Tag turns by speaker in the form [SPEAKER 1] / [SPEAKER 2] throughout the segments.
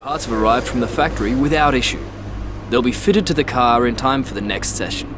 [SPEAKER 1] Parts have arrived from the factory without issue. They'll be fitted to the car in time for the next session.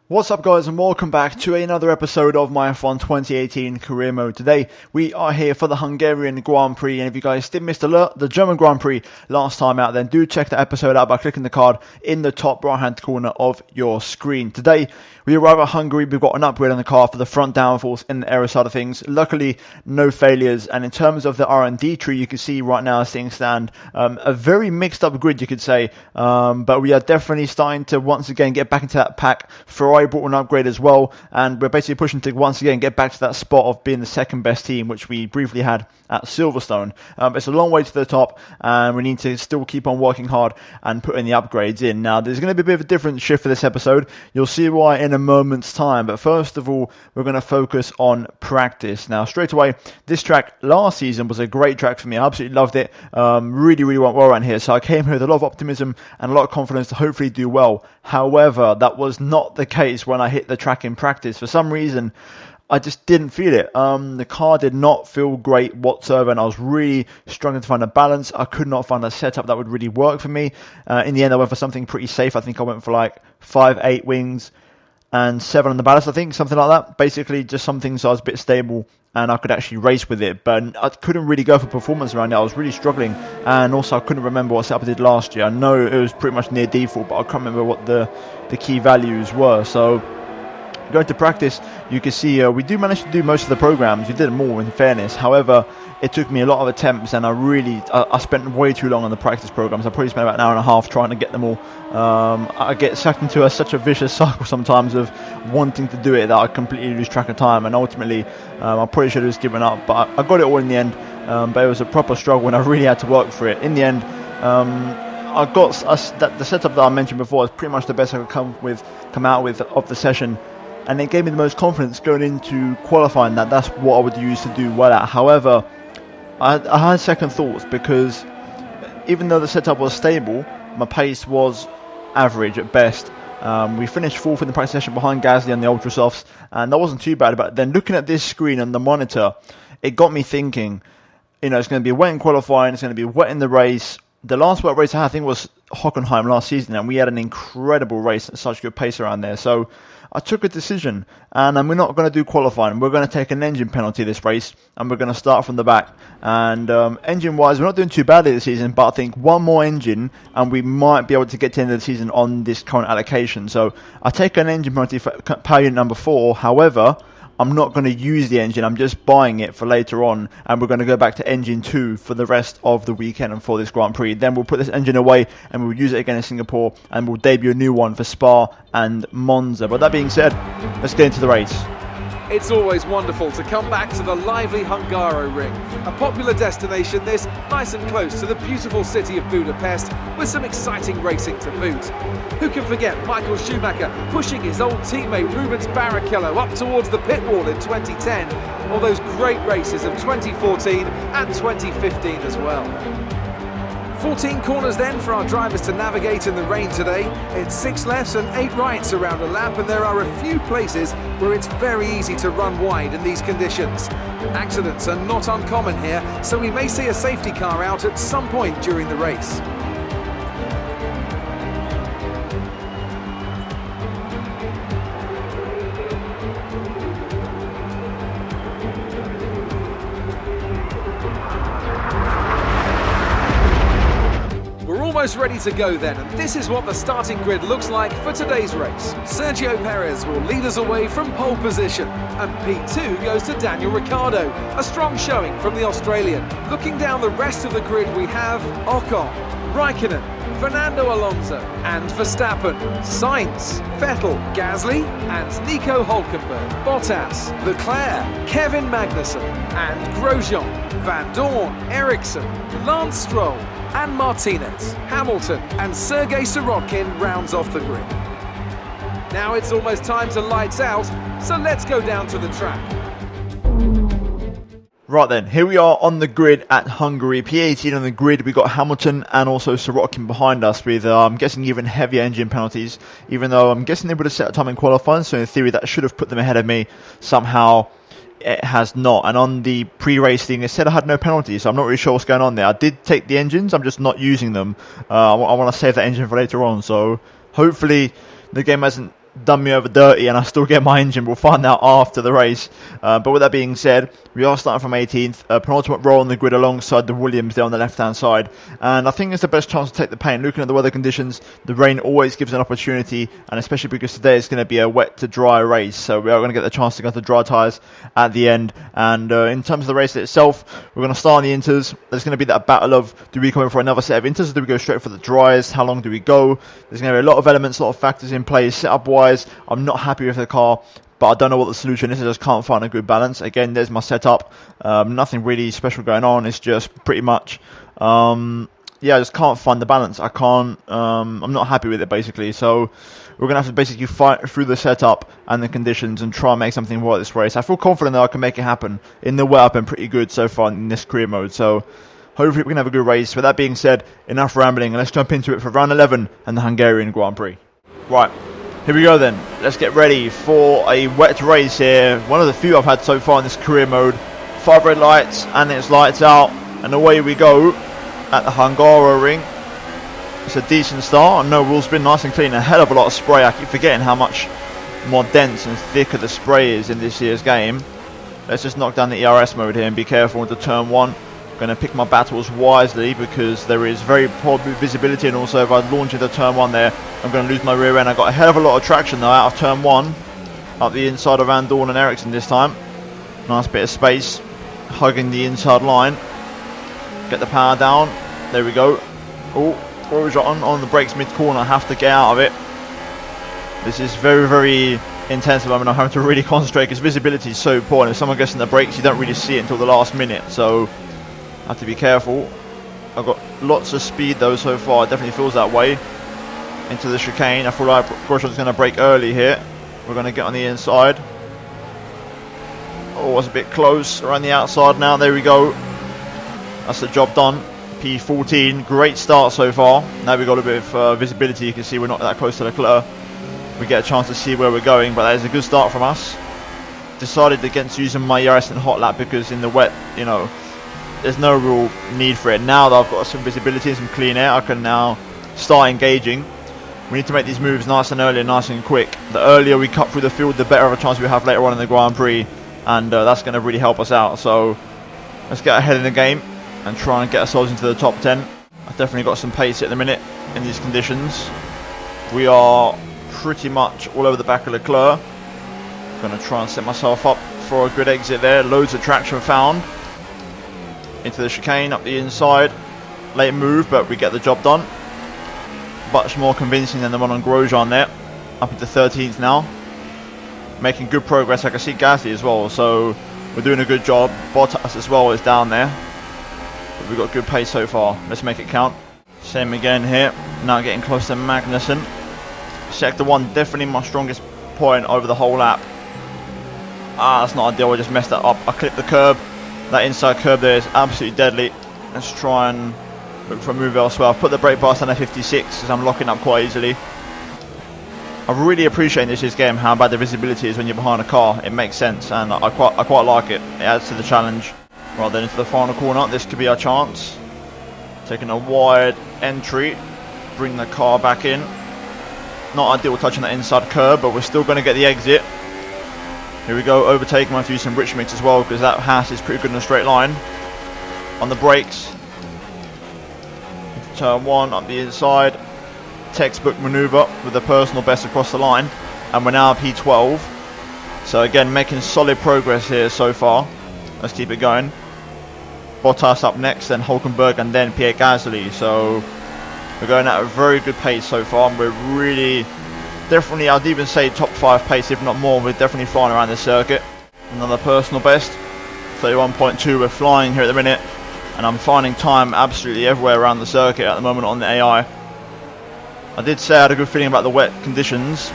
[SPEAKER 2] What's up guys, and welcome back to another episode of my F1 2018 career mode. Today we are here for the Hungarian Grand Prix, and if you guys did miss the German Grand Prix last time out, then do check that episode out by clicking the card in the top right hand corner of your screen. Today we arrive at Hungary. We've got an upgrade on the car for the front downforce in the aero side of things. Luckily no failures, and in terms of the R&D tree, you can see right now as things stand, a very mixed up grid you could say, but we are definitely starting to once again get back into that pack. Ferrari brought an upgrade as well, and we're basically pushing to once again get back to that spot of being the second best team, which we briefly had at Silverstone. It's a long way to the top, and we need to still keep on working hard and putting the upgrades in. Now there's going to be a bit of a different shift for this episode. You'll see why in a moment's time, but first of all we're going to focus on practice. Now straight away, this track last season was a great track for me. I absolutely loved it. Really went well around here, so I came here with a lot of optimism and a lot of confidence to hopefully do well. However, that was not the case when I hit the track in practice. For some reason I just didn't feel it. The car did not feel great whatsoever, and I was really struggling to find a balance. I could not find a setup that would really work for me. In the end I went for something pretty safe. I think I went for like 5-8 wings and 7 on the ballast, I think, something like that. Basically just something so I was a bit stable and I could actually race with it, but I couldn't really go for performance around it. I was really struggling, and also I couldn't remember what setup I did last year. I know it was pretty much near default, but I can't remember what the key values were. So going to practice, you can see we do manage to do most of the programs. We did more, in fairness. However, it took me a lot of attempts, and I spent way too long on the practice programs. I probably spent about an hour and a half trying to get them all. I get sucked into such a vicious cycle sometimes of wanting to do it that I completely lose track of time, and ultimately I probably should have just given up, but I got it all in the end. But it was a proper struggle, and I really had to work for it. In the end, I got the setup that I mentioned before is pretty much the best I could come out with of the session. And it gave me the most confidence going into qualifying that that's what I would use to do well at. However, I had second thoughts, because even though the setup was stable, my pace was average at best. We finished 4th in the practice session behind Gasly on the Ultra Softs, and that wasn't too bad. But then looking at this screen on the monitor, it got me thinking, you know, it's going to be wet in qualifying, it's going to be wet in the race. The last wet race I had, I think, was Hockenheim last season, and we had an incredible race and such good pace around there. So I took a decision, and we're not going to do qualifying. We're going to take an engine penalty this race, and we're going to start from the back. And engine-wise, we're not doing too badly this season, but I think one more engine, and we might be able to get to the end of the season on this current allocation. So I take an engine penalty for power unit number 4. However, I'm not going to use the engine, I'm just buying it for later on, and we're going to go back to engine 2 for the rest of the weekend and for this Grand Prix. Then we'll put this engine away and we'll use it again in Singapore, and we'll debut a new one for Spa and Monza. But that being said, let's get into the race.
[SPEAKER 3] It's always wonderful to come back to the lively Hungaroring, a popular destination this, nice and close to the beautiful city of Budapest, with some exciting racing to boot. Who can forget Michael Schumacher pushing his old teammate Rubens Barrichello up towards the pit wall in 2010, or those great races of 2014 and 2015 as well. 14 corners then for our drivers to navigate in the rain today. It's 6 lefts and 8 rights around a lap, and there are a few places where it's very easy to run wide in these conditions. Accidents are not uncommon here, so we may see a safety car out at some point during the race. Almost ready to go then, and this is what the starting grid looks like for today's race. Sergio Perez will lead us away from pole position, and P2 goes to Daniel Ricciardo, a strong showing from the Australian. Looking down the rest of the grid, we have Ocon, Raikkonen, Fernando Alonso and Verstappen, Sainz, Vettel, Gasly and Nico Hülkenberg, Bottas, Leclerc, Kevin Magnussen and Grosjean, Van Dorn, Ericsson, Lance Stroll and Martinez, Hamilton and Sergei Sirotkin rounds off the grid. Now it's almost time to lights out, so let's go down to the track.
[SPEAKER 2] Right then, here we are on the grid at Hungary. P18 on the grid, we got Hamilton and also Sirotkin behind us with, I'm guessing, even heavier engine penalties, even though I'm guessing they would have set a time in qualifying, so in theory that should have put them ahead of me somehow it has not. And on the pre-race thing, it said I had no penalties, so I'm not really sure what's going on there. I did take the engines, I'm just not using them. I want to save that engine for later on, so hopefully the game hasn't done me over dirty and I still get my engine. We'll find out after the race. But with that being said, we are starting from 18th, penultimate row on the grid alongside the Williams there on the left hand side, and I think it's the best chance to take the paint. Looking at the weather conditions, the rain always gives an opportunity, and especially because today is going to be a wet to dry race, so we are going to get the chance to go to dry tyres at the end. And in terms of the race itself, we're going to start on the inters. There's going to be that battle of, do we come in for another set of inters, or do we go straight for the dries? How long do we go? There's going to be a lot of elements, a lot of factors in play. Setup wise, I'm not happy with the car, but I don't know what the solution is. I just can't find a good balance. Again, there's my setup. Nothing really special going on. It's just pretty much, I just can't find the balance. I can't, I'm not happy with it basically. So we're going to have to basically fight through the setup and the conditions and try and make something work this race. I feel confident that I can make it happen. In the wet, I've been pretty good so far in this career mode. So hopefully we can have a good race. With that being said, enough rambling, and let's jump into it for round 11 and the Hungarian Grand Prix. Right. Here we go then, let's get ready for a wet race here. One of the few I've had so far in this career mode. 5 red lights and it's lights out, and away we go at the Hungaroring. It's a decent start, no wheel spin, nice and clean, a hell of a lot of spray. I keep forgetting how much more dense and thicker the spray is in this year's game. Let's just knock down the ERS mode here and be careful into turn 1. Going to pick my battles wisely because there is very poor visibility, and also if I launch into turn 1 there, I'm going to lose my rear end. I got a hell of a lot of traction though out of turn 1, up the inside of Van Dorn and Ericsson this time. Nice bit of space, hugging the inside line. Get the power down, there we go. Oh, Grosjean on the brakes mid-corner, I have to get out of it. This is very, very intense. I'm having to really concentrate because visibility is so poor, and if someone gets in the brakes, you don't really see it until the last minute, so I have to be careful. I've got lots of speed though so far, it definitely feels that way. Into the chicane, I feel like Grosjean's going to brake early here. We're going to get on the inside. Oh, it's a bit close, around the outside now, there we go. That's the job done. P14, great start so far. Now we've got a bit of visibility, you can see we're not that close to the clutter. We get a chance to see where we're going, but that is a good start from us. Decided against using my ERS in hot lap because in the wet, you know, there's no real need for it. Now that I've got some visibility and some clean air, I can now start engaging. We need to make these moves nice and early and nice and quick. The earlier we cut through the field, the better of a chance we have later on in the Grand Prix, and that's going to really help us out. So let's get ahead in the game and try and get ourselves into the top 10. I've definitely got some pace at the minute in these conditions. We are pretty much all over the back of Leclerc. Going to try and set myself up for a good exit there. Loads of traction found. Into the chicane, up the inside. Late move, but we get the job done. Much more convincing than the one on Grosjean there. Up into 13th now. Making good progress. I can see Gasly as well, so we're doing a good job. Bottas as well is down there. But we've got good pace so far. Let's make it count. Same again here. Now getting close to Magnussen. Sector 1, definitely my strongest point over the whole lap. That's not ideal. I just messed that up. I clipped the curb. That inside curb there is absolutely deadly. Let's try and look for a move elsewhere. I've put the brake bar down at 56 because I'm locking up quite easily. I really appreciate in this game how bad the visibility is when you're behind a car. It makes sense, and I quite like it. It adds to the challenge. Right then, into the final corner. This could be our chance. Taking a wide entry. Bring the car back in. Not ideal touching that inside curb, but we're still going to get the exit. Here we go, overtake. I might have to use some rich mix as well because that Haas is pretty good in a straight line. On the brakes. Into turn 1, up the inside. Textbook manoeuvre with a personal best across the line. And we're now P12. So again, making solid progress here so far. Let's keep it going. Bottas up next, then Hulkenberg, and then Pierre Gasly. So we're going at a very good pace so far, and we're really, definitely, I'd even say top 5 pace, if not more. We're definitely flying around this circuit. Another personal best, 31.2. We're flying here at the minute, and I'm finding time absolutely everywhere around the circuit at the moment on the AI. I did say I had a good feeling about the wet conditions.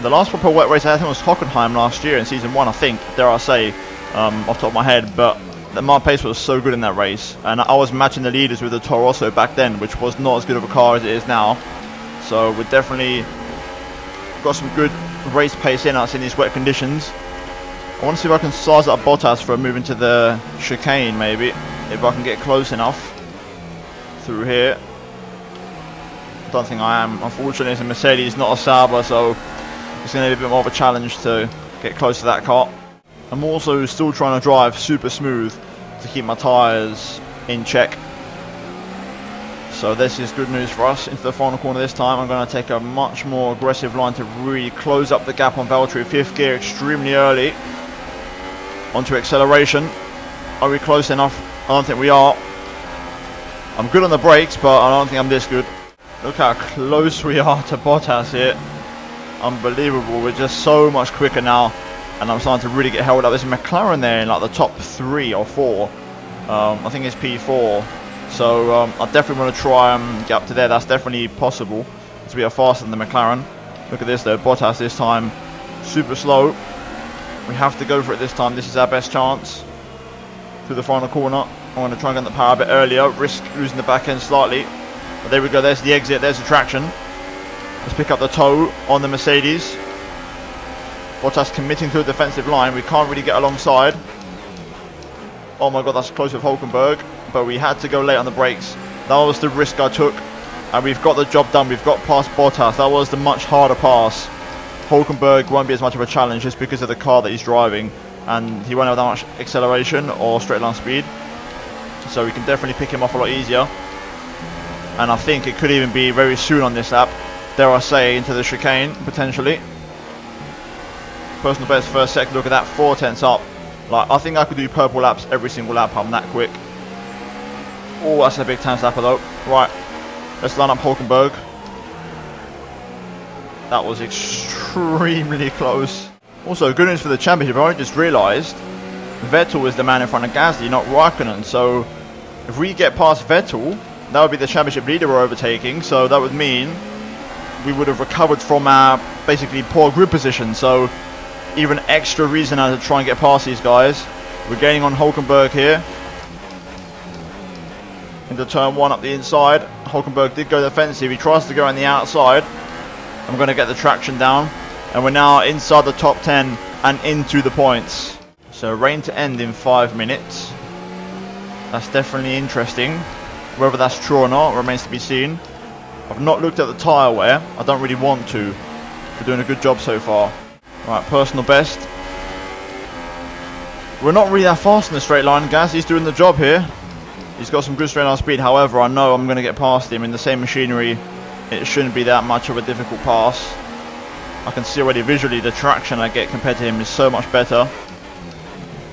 [SPEAKER 2] The last proper wet race I think was Hockenheim last year in season 1, I think, dare I say, off the top of my head, but my pace was so good in that race, and I was matching the leaders with the Toro Rosso back then, which was not as good of a car as it is now. So we're definitely got some good race pace in us in these wet conditions. I want to see if I can size up Bottas for moving to the chicane, maybe. If I can get close enough through here. I don't think I am. Unfortunately, it's a Mercedes, not a Sauber, so it's going to be a bit more of a challenge to get close to that car. I'm also still trying to drive super smooth to keep my tyres in check. So this is good news for us. Into the final corner this time, I'm going to take a much more aggressive line to really close up the gap on Valtteri. 5th gear extremely early. Onto acceleration. Are we close enough? I don't think we are. I'm good on the brakes, but I don't think I'm this good. Look how close we are to Bottas here. Unbelievable. We're just so much quicker now. And I'm starting to really get held up. There's a McLaren there in like the top 3 or 4. I think it's P4. So I definitely want to try and get up to there. That's definitely possible to be faster than the McLaren. Look at this though. Bottas this time super slow. We have to go for it this time. This is our best chance. Through the final corner. I'm going to try and get the power a bit earlier. Risk losing the back end slightly. But there we go. There's the exit. There's the traction. Let's pick up the toe on the Mercedes. Bottas committing to a defensive line. We can't really get alongside. Oh my god, that's close with Hulkenberg. But we had to go late on the brakes. That was the risk I took. And we've got the job done. We've got past Bottas. That was the much harder pass. Hulkenberg won't be as much of a challenge just because of the car that he's driving. And he won't have that much acceleration or straight line speed. So we can definitely pick him off a lot easier. And I think it could even be very soon on this lap. Dare I say, into the chicane, potentially. Personal best first second, look at that, 4/10 up. Like, I think I could do purple laps every single lap, I'm that quick. Oh, that's a big time slapper though. Right, let's line up Hulkenberg. That was extremely close. Also, good news for the championship, I just realised Vettel is the man in front of Gasly, not Raikkonen. So, if we get past Vettel, that would be the championship leader we're overtaking. So, that would mean we would have recovered from our basically poor grid position. So, even extra reason now to try and get past these guys. We're gaining on Hulkenberg here. Into turn 1 up the inside. Hulkenberg did go defensive. He tries to go on the outside. I'm going to get the traction down. And we're now inside the top 10 and into the points. So rain to end in 5 minutes. That's definitely interesting. Whether that's true or not remains to be seen. I've not looked at the tyre wear. I don't really want to. We're doing a good job so far. Right, personal best. We're not really that fast in the straight line. Gasly's doing the job here. He's got some good straight line speed. However, I know I'm going to get past him in the same machinery. It shouldn't be that much of a difficult pass. I can see already visually the traction I get compared to him is so much better.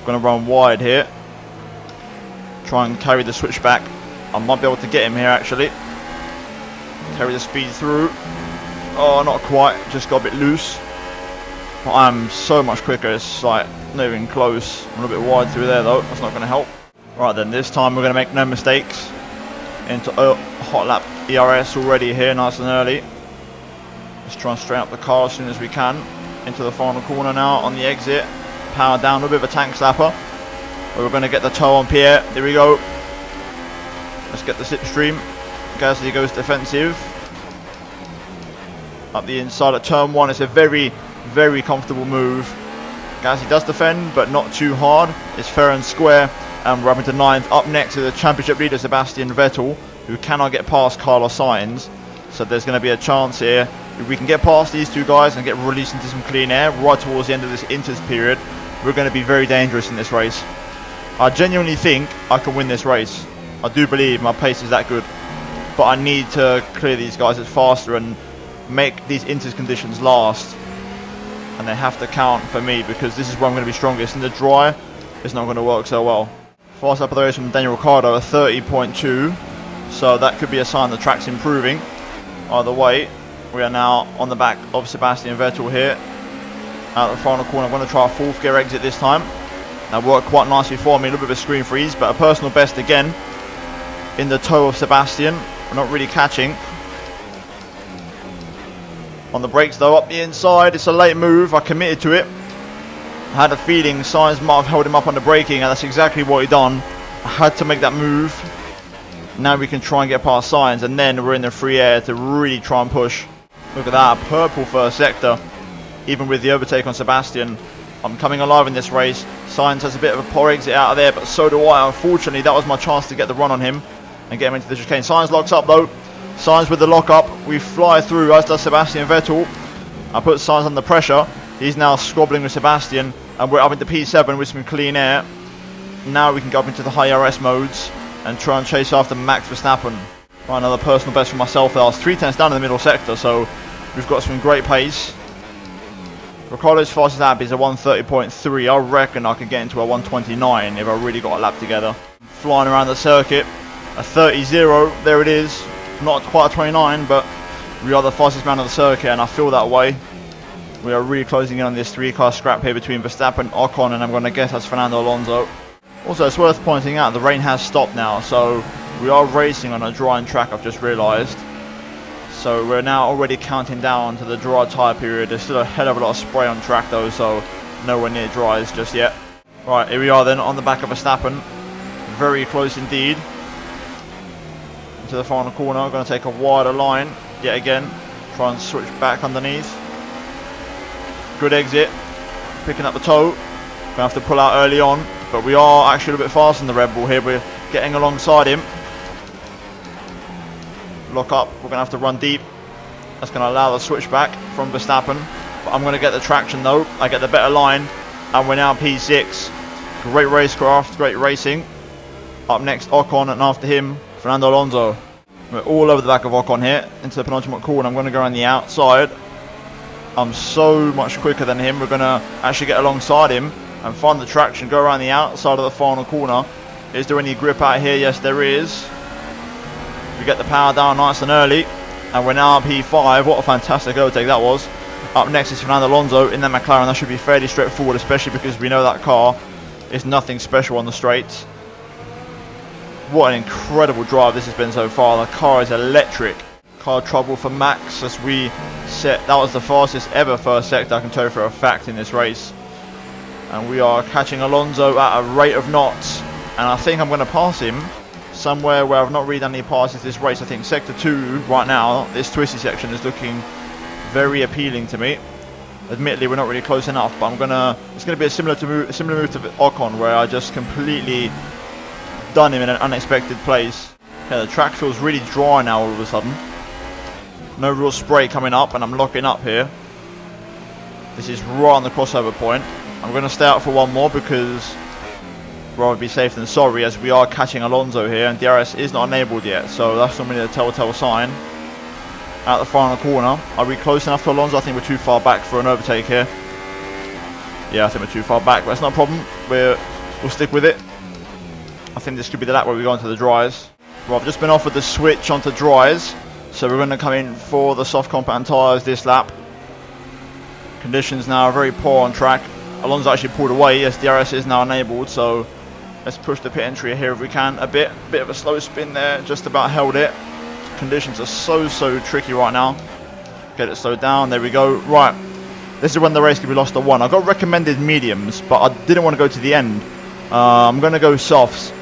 [SPEAKER 2] Going to run wide here. Try and carry the switchback. I might be able to get him here actually. Carry the speed through. Oh, not quite. Just got a bit loose. I'm so much quicker, it's like not even close. I'm a little bit wide through there though, that's not going to help. Right then, this time we're going to make no mistakes. Into hot lap ERS already here, nice and early. Let's try and straighten up the car as soon as we can. Into the final corner now on the exit. Power down, a little bit of a tank slapper. But we're going to get the toe on Pierre, there we go. Let's get the slipstream. Gasly goes defensive. Up the inside at turn 1, it's a very comfortable move. Gasly does defend, but not too hard. It's fair and square, and we're up into 9th. Up next is the championship leader Sebastian Vettel, who cannot get past Carlos Sainz. So there's going to be a chance here. If we can get past these two guys and get released into some clean air right towards the end of this inters period, we're going to be very dangerous in this race. I genuinely think I can win this race. I do believe my pace is that good, but I need to clear these guys faster and make these inters conditions last. And they have to count for me because this is where I'm going to be strongest. In the dry, it's not going to work so well. Fast up of the race from Daniel Ricciardo, a 30.2. So that could be a sign the track's improving. Either way, we are now on the back of Sebastian Vettel here. Out of the final corner, I'm going to try a 4th gear exit this time. That worked quite nicely for me, a little bit of a screen freeze, but a personal best again. In the toe of Sebastian, we're not really catching. On the brakes though, up the inside, it's a late move, I committed to it. I had a feeling Sainz might have held him up on the braking, and that's exactly what he done. I had to make that move. Now we can try and get past Sainz, and then we're in the free air to really try and push. Look at that, purple first sector. Even with the overtake on Sebastian, I'm coming alive in this race. Sainz has a bit of a poor exit out of there, but so do I. Unfortunately, that was my chance to get the run on him and get him into the chicane. Sainz locks up though. Sainz with the lock up. We fly through, as does Sebastian Vettel. I put Sainz under pressure. He's now squabbling with Sebastian, and we're up into P7 with some clean air. Now we can go up into the high RS modes and try and chase after Max Verstappen. Right, another personal best for myself there. I was 3/10 down in the middle sector, so we've got some great pace. Ricciardo's fastest lap is a 1:30.3. I reckon I could get into a 1:29 if I really got a lap together. Flying around the circuit, a 30.0, there it is. Not quite a 29, but we are the fastest man on the circuit, and I feel that way. We are really closing in on this 3-car scrap here between Verstappen, Ocon, and I'm going to guess that's Fernando Alonso. Also, it's worth pointing out the rain has stopped now, so we are racing on a drying track, I've just realised. So we're now already counting down to the dry tyre period. There's still a hell of a lot of spray on track though, so nowhere near dries just yet. Right, here we are then on the back of Verstappen. Very close indeed. Into the final corner, I'm going to take a wider line yet again. Try and switch back underneath. Good exit. Picking up the toe. Going to have to pull out early on, but we are actually a little bit faster than the Red Bull here. We're getting alongside him. Lock up, we're going to have to run deep. That's going to allow the switch back from Verstappen, but I'm going to get the traction though. I get the better line, and we're now P6. Great racecraft, great racing. Up next Ocon, and after him Fernando Alonso. We're all over the back of Ocon here into the penultimate corner. I'm going to go around the outside. I'm so much quicker than him. We're going to actually get alongside him and find the traction, go around the outside of the final corner. Is there any grip out here? Yes, there is. We get the power down nice and early, and we're now P5. What a fantastic overtake that was. Up next is Fernando Alonso in the McLaren. That should be fairly straightforward, especially because we know that car is nothing special on the straights. What an incredible drive this has been so far. The car is electric. Car trouble for Max as we set. That was the fastest ever first sector, I can tell you for a fact, in this race. And we are catching Alonso at a rate of knots, and I think I'm going to pass him somewhere where I've not really done any passes this race. I think sector 2 right now, this twisty section, is looking very appealing to me. Admittedly, we're not really close enough, but it's going to be a similar move to Ocon, where I just completely done him in an unexpected place. Yeah, the track feels really dry now all of a sudden. No real spray coming up, and I'm locking up here. This is right on the crossover point. I'm going to stay out for one more because rather be safe than sorry, as we are catching Alonso here, and DRS is not enabled yet, so that's normally the telltale sign. Out the final corner, are we close enough to Alonso? I think we're too far back for an overtake here. Yeah, I think we're too far back, but that's not a problem. We'll stick with it. I think this could be the lap where we go into the dries. Well, I've just been offered the switch onto dries, so we're going to come in for the soft compound tyres this lap. Conditions now are very poor on track. Alonso actually pulled away. Yes, DRS is now enabled, so let's push the pit entry here if we can a bit. Bit of a slow spin there, just about held it. Conditions are so tricky right now. Get it slowed down, there we go. Right, this is when the race could be lost to 1. I got recommended mediums, but I didn't want to go to the end. I'm going to go softs.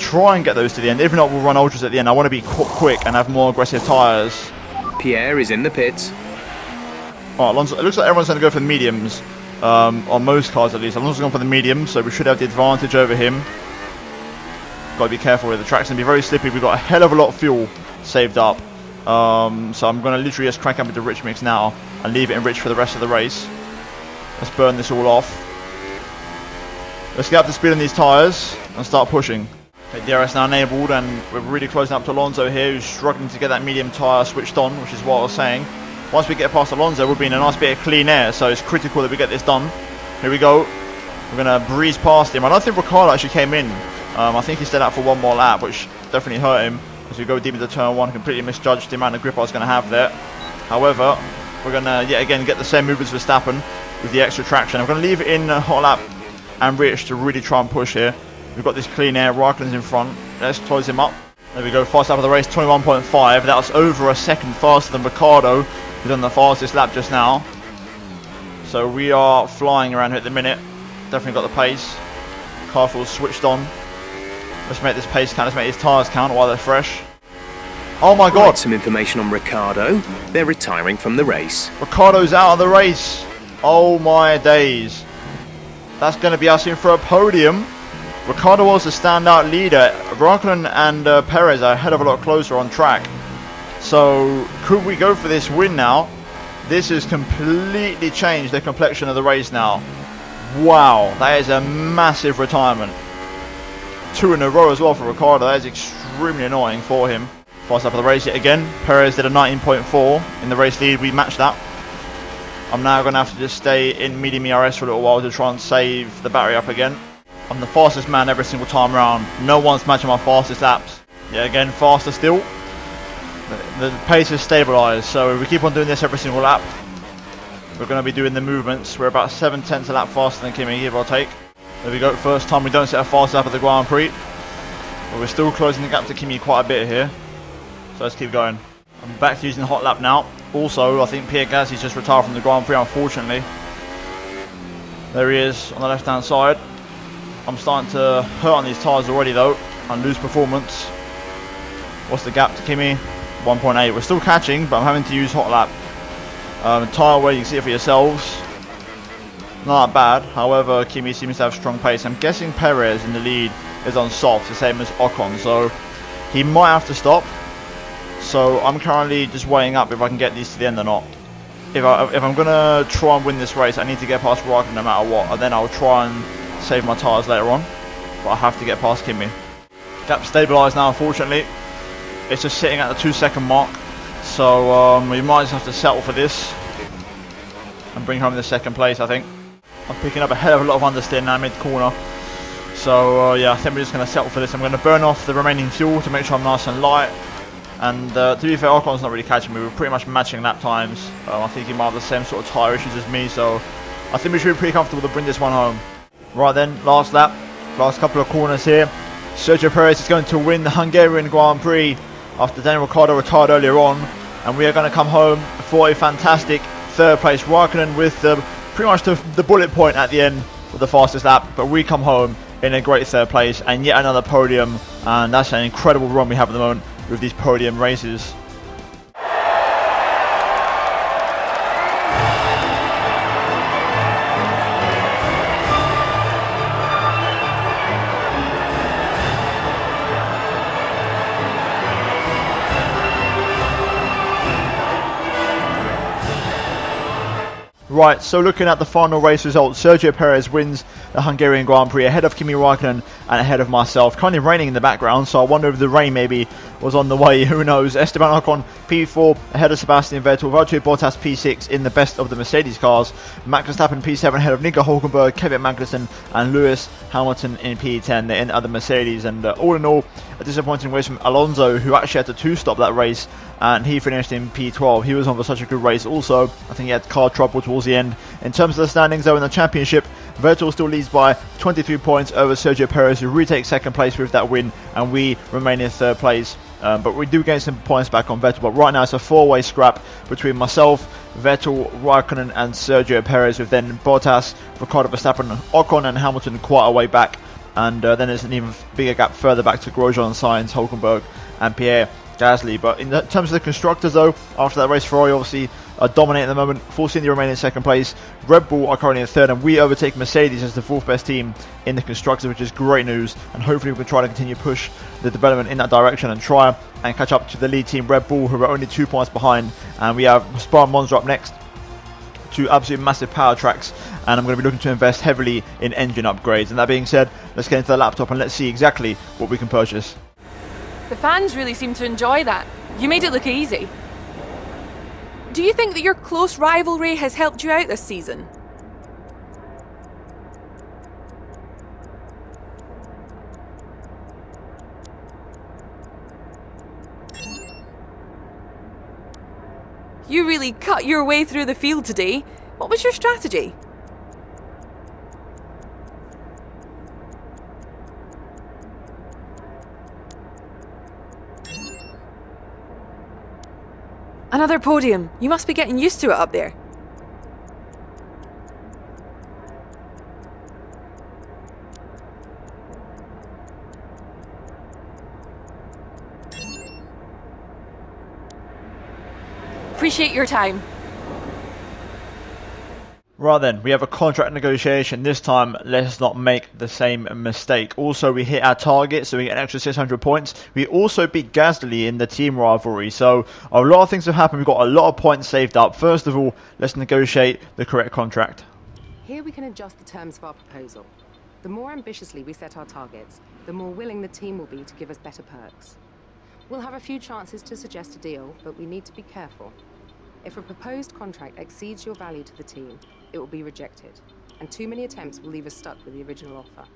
[SPEAKER 2] Try and get those to the end. If not, we'll run ultras at the end. I want to be quick and have more aggressive tyres.
[SPEAKER 4] Pierre is in the pits.
[SPEAKER 2] Alright, Alonso, it looks like everyone's going to go for the mediums. On most cars at least. Alonso's gone for the mediums, so we should have the advantage over him. Got to be careful with the track's going to be very slippy. We've got a hell of a lot of fuel saved up. So I'm going to literally just crank up into rich mix now and leave it in rich for the rest of the race. Let's burn this all off. Let's get up to speed on these tyres and start pushing. Okay, DRS now enabled, and we're really closing up to Alonso here, who's struggling to get that medium tyre switched on, which is what I was saying. Once we get past Alonso, we'll be in a nice bit of clean air, so it's critical that we get this done. Here we go. We're going to breeze past him. I don't think Ricciardo actually came in. I think he stayed out for one more lap, which definitely hurt him. As we go deep into turn 1, completely misjudged the amount of grip I was going to have there. However, we're going to yet again get the same move as Verstappen with the extra traction. I'm going to leave it in hot lap and rich to really try and push here. We've got this clean air. Raikkonen's in front. Let's close him up. There we go. Fast lap of the race, 21.5. That was over a second faster than Ricciardo, who's done the fastest lap just now. So we are flying around here at the minute. Definitely got the pace. Car feels switched on. Let's make this pace count. Let's make these tyres count while they're fresh. Oh my god!
[SPEAKER 4] Right, some information on Ricciardo. They're retiring from the race.
[SPEAKER 2] Ricciardo's out of the race. Oh my days. that's going to be us in for a podium. Ricciardo was the standout leader. Raikkonen and Perez are a hell of a lot closer on track. So could we go for this win now? This has completely changed the complexion of the race now. Wow, that is a massive retirement. 2 in a row as well for Ricciardo. That is extremely annoying for him. Fast up of the race yet again. Perez did a 19.4 in the race lead. We matched that. I'm now going to have to just stay in medium ERS for a little while to try and save the battery up again. I'm the fastest man every single time round. No one's matching my fastest laps. Yeah, again, faster still. The pace is stabilised, so if we keep on doing this every single lap, we're going to be doing the movements. We're about 7/10 a lap faster than Kimi, give or take. There we go, first time we don't set a fast lap at the Grand Prix. But we're still closing the gap to Kimi quite a bit here. So let's keep going. I'm back to using the hot lap now. Also, I think Pierre Gasly's just retired from the Grand Prix, unfortunately. There he is on the left-hand side. I'm starting to hurt on these tyres already though, and lose performance. What's the gap to Kimi? 1.8. We're still catching, but I'm having to use hot lap. Tyre wear, you can see it for yourselves. Not that bad. However, Kimi seems to have strong pace. I'm guessing Perez in the lead is on soft, the same as Ocon, so he might have to stop. So I'm currently just weighing up if I can get these to the end or not. If I'm gonna try and win this race, I need to get past Raikkonen no matter what, and then I'll try and save my tyres later on. But I have to get past Kimi. Gap stabilised now, unfortunately. It's just sitting at the 2-second mark. So we might just have to settle for this and bring home the second place, I think. I'm picking up a hell of a lot of understeer now mid-corner. So yeah, I think we're just going to settle for this. I'm going to burn off the remaining fuel to make sure I'm nice and light. And to be fair, Ocon's not really catching me. We're pretty much matching lap times. I think he might have the same sort of tyre issues as me. So I think we should be pretty comfortable to bring this one home. Right then, last lap. Last couple of corners here. Sergio Perez is going to win the Hungarian Grand Prix after Daniel Ricciardo retired earlier on. And we are going to come home for a fantastic third place. Raikkonen with pretty much the bullet point at the end with the fastest lap. But we come home in a great third place and yet another podium. And that's an incredible run we have at the moment with these podium races. Right, so looking at the final race results, Sergio Perez wins the Hungarian Grand Prix ahead of Kimi Raikkonen and ahead of myself. Currently raining in the background, so I wonder if the rain maybe was on the way, who knows. Esteban Ocon P4 ahead of Sebastian Vettel, Valtteri Bottas P6 in the best of the Mercedes cars, Max Verstappen P7 ahead of Nico Hulkenberg, Kevin Magnussen and Lewis Hamilton in P10 in other Mercedes. And all in all, a disappointing race from Alonso, who actually had to two-stop that race, and he finished in P12. He was on for such a good race also. I think he had car trouble towards the end. In terms of the standings though in the championship, Vettel still leads by 23 points over Sergio Perez, who retakes second place with that win, and we remain in third place. But we do gain some points back on Vettel. But right now it's a four-way scrap between myself, Vettel, Raikkonen and Sergio Perez, with then Bottas, Ricciardo, Verstappen, Ocon and Hamilton quite a way back. And then there's an even bigger gap further back to Grosjean, Sainz, Hulkenberg and Pierre Gasly. But in terms of the constructors though, after that race, Ferrari obviously dominate at the moment, Force India remain in second place, Red Bull are currently in third, and we overtake Mercedes as the fourth best team in the constructors, which is great news. And hopefully we can try to continue to push the development in that direction and try and catch up to the lead team Red Bull, who are only 2 points behind. And we have Spa and Monza up next, two absolute massive power tracks, and I'm going to be looking to invest heavily in engine upgrades. And that being said, let's get into the laptop and let's see exactly what we can purchase.
[SPEAKER 5] The fans really seem to enjoy that. You made it look easy. Do you think that your close rivalry has helped you out this season? You really cut your way through the field today. What was your strategy? Another podium. You must be getting used to it up there. Appreciate your time.
[SPEAKER 2] Right then, we have a contract negotiation. This time, let's not make the same mistake. Also, we hit our target, so we get an extra 600 points. We also beat Gasly in the team rivalry, so a lot of things have happened. We've got a lot of points saved up. First of all, let's negotiate the correct contract.
[SPEAKER 6] Here we can adjust the terms of our proposal. The more ambitiously we set our targets, the more willing the team will be to give us better perks. We'll have a few chances to suggest a deal, but we need to be careful. If a proposed contract exceeds your value to the team, it will be rejected, and too many attempts will leave us stuck with the original offer.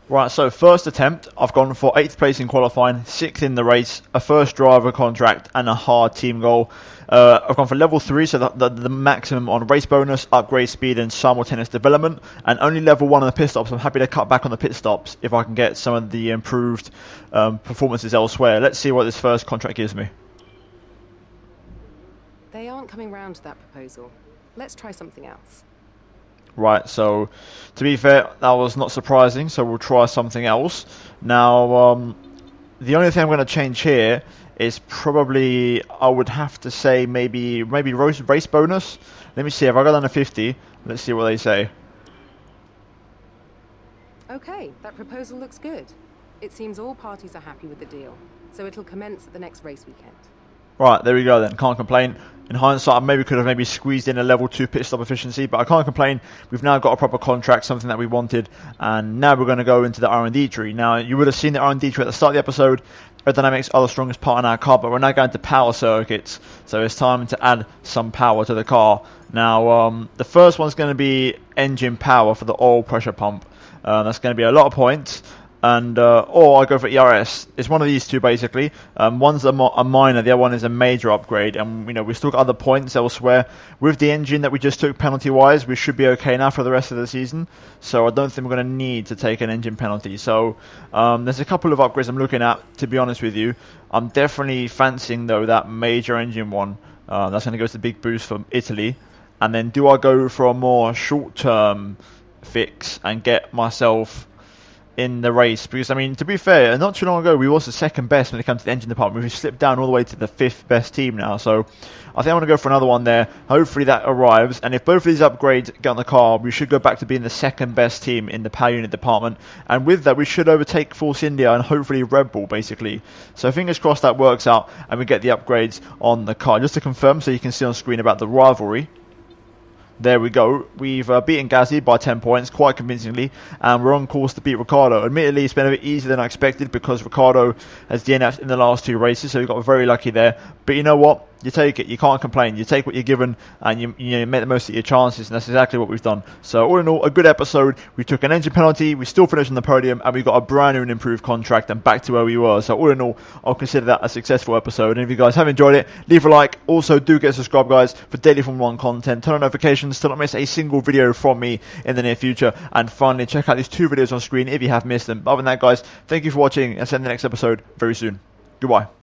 [SPEAKER 2] Right, so first attempt, I've gone for 8th place in qualifying, 6th in the race, a first driver contract, and a hard team goal. I've gone for level 3, so the maximum on race bonus, upgrade speed, and simultaneous development, and only level 1 on the pit stops. I'm happy to cut back on the pit stops if I can get some of the improved performances elsewhere. Let's see what this first contract gives me.
[SPEAKER 6] They aren't coming round to that proposal. Let's try something else.
[SPEAKER 2] Right, so to be fair, that was not surprising, so we'll try something else. Now, the only thing I'm going to change here is probably, I would have to say, maybe race bonus. Let me see, if I go down to 50, let's see what they say.
[SPEAKER 6] Okay, that proposal looks good. It seems all parties are happy with the deal, so it'll commence at the next race weekend.
[SPEAKER 2] Right, there we go then. Can't complain. In hindsight, I could have squeezed in a level 2 pit stop efficiency, but I can't complain. We've now got a proper contract, something that we wanted, and now we're going to go into the R&D tree. Now, you would have seen the R&D tree at the start of the episode. Aerodynamics are the strongest part in our car, but we're now going to power circuits, so it's time to add some power to the car. Now, the first one's going to be engine power for the oil pressure pump. That's going to be a lot of points. And or I go for ERS. It's one of these two basically. One's a minor, the other one is a major upgrade, and we still got other points elsewhere. With the engine that we just took penalty-wise, we should be okay now for the rest of the season. So I don't think we're going to need to take an engine penalty. So there's a couple of upgrades I'm looking at. To be honest with you, I'm definitely fancying though that major engine one. That's going to go to the big boost from Italy. And then do I go for a more short-term fix and get myself in the race? Because to be fair, not too long ago we was the second best when it comes to the engine department. We've slipped down all the way to the 5th best team now, so I think I'm going to go for another one there. Hopefully that arrives, and if both of these upgrades get on the car, we should go back to being the second best team in the power unit department, and with that we should overtake Force India and hopefully Red Bull basically. So fingers crossed that works out and we get the upgrades on the car. Just to confirm, so you can see on screen about the rivalry. There we go. We've beaten Gasly by 10 points quite convincingly, and we're on course to beat Ricciardo. Admittedly, it's been a bit easier than I expected because Ricciardo has DNF'd in the last 2 races, so we got very lucky there. But you know what? You take it. You can't complain. You take what you're given, and you make the most of your chances, and that's exactly what we've done. So all in all, a good episode. We took an engine penalty, we still finished on the podium, and we got a brand new and improved contract and back to where we were. So all in all, I'll consider that a successful episode. And if you guys have enjoyed it, leave a like. Also, do get subscribed, guys, for daily Formula 1 content. Turn on notifications to not miss a single video from me in the near future. And finally, check out these 2 videos on screen if you have missed them. Other than that, guys, thank you for watching, and see you in the next episode very soon. Goodbye.